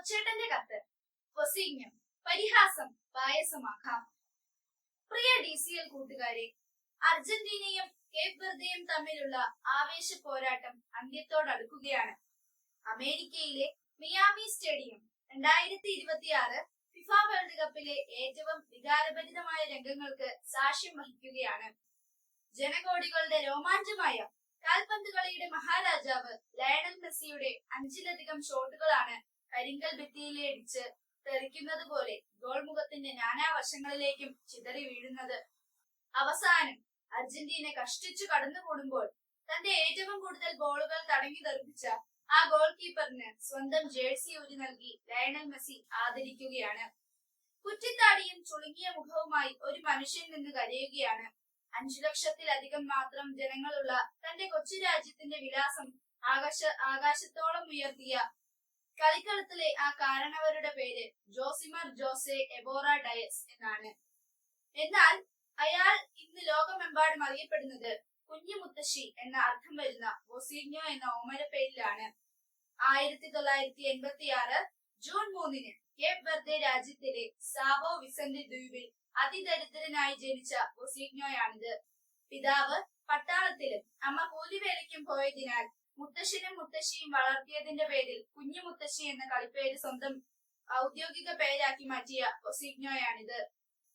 കൊച്ചേട്ടന്റെ കത്ത്. പൊസീഗ്നം, പരിഹാസം പായസമാക്കാം. പ്രിയ DCL കൂട്ടുകാരെ, അർജന്റീനയും കേപ്പ് വെർദെയും തമ്മിലുള്ള ആവേശ പോരാട്ടം അന്ത്യത്തോടടുക്കുകയാണ്. അമേരിക്കയിലെ മിയാമി സ്റ്റേഡിയം 2026 ഫിഫ വേൾഡ് കപ്പിലെ ഏറ്റവും വികാരഭരിതമായ രംഗങ്ങൾക്ക് സാക്ഷ്യം വഹിക്കുകയാണ്. ജനകോടികളുടെ രോമാഞ്ചമായ കാൽപന്ത് കളിയുടെ മഹാരാജാവ് ലയണൽ മെസ്സിയുടെ 5ലധികം ഷോട്ടുകളാണ് കരിങ്കൽ ഭിത്തിയിലിടിച്ച് തെറിക്കുന്നത് പോലെ ഗോൾമുഖത്തിന്റെ നാനാവശങ്ങളിലേക്കും ചിതറി വീഴുന്നത്. അവസാനം അർജന്റീന കഷ്ടിച്ചു കടന്നുകൂടുമ്പോൾ തന്റെ ഏറ്റവും കൂടുതൽ ബോളുകൾ തടഞ്ഞു തെറിപ്പിച്ച ആ ഗോൾ കീപ്പറിന് സ്വന്തം ജേഴ്സി ഊരി നൽകി ലയണൽ മെസ്സി ആദരിക്കുകയാണ്. കുറ്റിത്താടിയും ചുളുങ്ങിയ മുഖവുമായി ഒരു മനുഷ്യൻ നിന്ന് കരയുകയാണ്. 5 ലക്ഷത്തിലധികം മാത്രം ജനങ്ങളുള്ള തന്റെ കൊച്ചു രാജ്യത്തിന്റെ വിലാസം ആകാശത്തോളം ഉയർത്തിയ കളിക്കളത്തിലെ ആ കാരണവരുടെ പേര് ജോസിമർ ജോസെ എബോറ ഡയസ് എന്നാണ്. എന്നാൽ അയാൾ ഇന്ന് ലോകമെമ്പാടും അറിയപ്പെടുന്നത് കുഞ്ഞു മുത്തശ്ശി എന്ന അർത്ഥം വരുന്ന ബൊസീഗ്നോ എന്ന ഓമന പേരിലാണ്. 1986 ജൂൺ 3 കേപ്പ് വെർദെ രാജ്യത്തിലെ സാവോ വിസന്റെ ദ്വീപിൽ അതിദരിദ്രനായി ജനിച്ച ബൊസീഗ്നോയാണിത്. പിതാവ് പട്ടാളത്തിലും അമ്മ കൂലിവേലയ്ക്കും പോയതിനാൽ മുത്തശ്ശനും മുത്തശ്ശിയും വളർത്തിയതിന്റെ പേരിൽ കുഞ്ഞു മുത്തശ്ശി എന്ന കളിപ്പേര് സ്വന്തം ഔദ്യോഗിക പേരാക്കി മാറ്റിയ ബൊസീഗ്നോയാണിത്.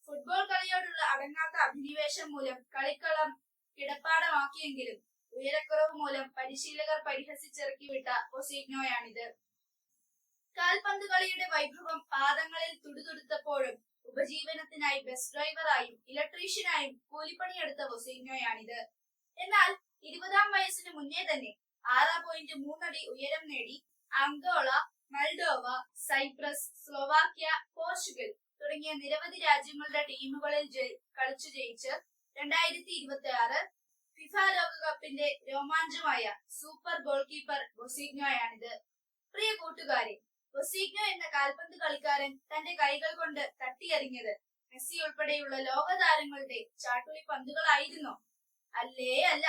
ഫുട്ബോൾ കളിയോടുള്ള അടങ്ങാത്ത അഭിനിവേശം മൂലം കളിക്കളം കിടപ്പാടമാക്കിയെങ്കിലും ഉയരക്കുറവ് മൂലം പരിശീലകർ പരിഹസിച്ചിറക്കി വിട്ട ബൊസീഗ്നോയാണിത്. കാൽപന്ത് കളിയുടെ വൈഭവം പാദങ്ങളിൽ തുടുതുടുത്തപ്പോഴും ഉപജീവനത്തിനായി ബസ് ഡ്രൈവറായും ഇലക്ട്രീഷ്യനായും കൂലിപ്പണിയെടുത്ത ബൊസീഗ്നോയാണിത്. എന്നാൽ 20-ാം വയസ്സിന് മുന്നേ തന്നെ 6.3 അടി ഉയരം നേടി Angola, Moldova, Cyprus, Slovakia, Portugal തുടങ്ങിയ നിരവധി രാജ്യങ്ങളുടെ ടീമുകളിൽ കളിച്ചു ജയിച്ച് 2026 ഫിഫ ലോകകപ്പിന്റെ രോമാഞ്ചമായ സൂപ്പർ ഗോൾ കീപ്പർ ബൊസീഗ്നോയാണിത്. പ്രിയ കൂട്ടുകാരെ, ബൊസീഗ്നോ എന്ന കാൽപന്ത് കളിക്കാരൻ തന്റെ കൈകൾ കൊണ്ട് തട്ടിയെറിഞ്ഞത് മെസ്സി ഉൾപ്പെടെയുള്ള ലോകതാരങ്ങളുടെ ചാട്ടുളി പന്തുകളായിരുന്നോ? അല്ലേ അല്ല.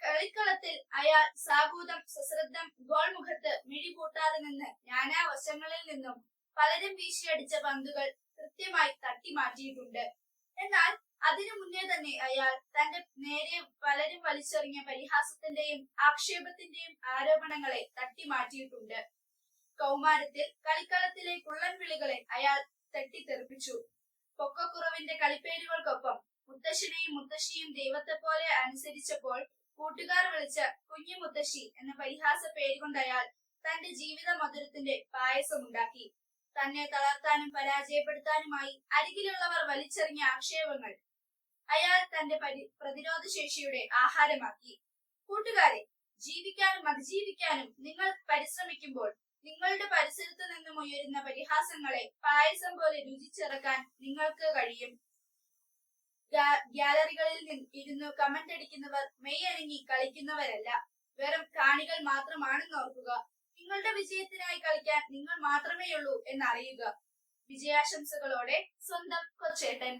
കളിക്കളത്തിൽ അയാൾ സാഗൂതം സശ്രദ്ധം ഗോൾ മുഖത്ത് മിഴിപൂട്ടാതെ നിന്ന് നാനാവശങ്ങളിൽ നിന്നും പലരും വീശിയടിച്ച പന്തുകൾ കൃത്യമായി തട്ടി മാറ്റിയിട്ടുണ്ട്. എന്നാൽ അതിനു മുന്നേ തന്നെ അയാൾ തന്റെ നേരെ പലരും വലിച്ചെറിഞ്ഞ പരിഹാസത്തിന്റെയും ആക്ഷേപത്തിന്റെയും ആരോപണങ്ങളെ തട്ടി മാറ്റിയിട്ടുണ്ട്. കൗമാരത്തിൽ കളിക്കളത്തിലെ കുള്ളൻ വിളികളെ അയാൾ തട്ടിത്തെറിപ്പിച്ചു. പൊക്കക്കുറവിന്റെ കളിപ്പേരുകൾക്കൊപ്പം മുത്തശ്ശനെയും മുത്തശ്ശിയും ദൈവത്തെ പോലെ അനുസരിച്ചപ്പോൾ കൂട്ടുകാർ വിളിച്ച കുഞ്ഞു മുത്തശ്ശി എന്ന പരിഹാസ പേരുകൊണ്ട് അയാൾ തന്റെ ജീവിത മധുരത്തിന്റെ പായസമുണ്ടാക്കി. തന്നെ തളർത്താനും പരാജയപ്പെടുത്താനുമായി അരികിലുള്ളവർ വലിച്ചെറിഞ്ഞ ആക്ഷേപങ്ങൾ അയാൾ തന്റെ പ്രതിരോധ ശേഷിയുടെ ആഹാരമാക്കി. കൂട്ടുകാരെ, ജീവിക്കാനും അതിജീവിക്കാനും നിങ്ങൾ പരിശ്രമിക്കുമ്പോൾ നിങ്ങളുടെ പരിസരത്ത് നിന്നും ഉയരുന്ന പരിഹാസങ്ങളെ പായസം പോലെ രുചിച്ചിറക്കാൻ നിങ്ങൾക്ക് കഴിയും. ഗ്യാലറികളിൽ ഇരുന്ന് കമന്റ് അടിക്കുന്നവർ മെയ്യനങ്ങി കളിക്കുന്നവരല്ല, വെറും കാണികൾ മാത്രമാണെന്ന് ഓർക്കുക. നിങ്ങളുടെ വിജയത്തിനായി കളിക്കാൻ നിങ്ങൾ മാത്രമേയുള്ളൂ എന്നറിയുക. വിജയാശംസകളോടെ സ്വന്തം കൊച്ചേട്ടൻ.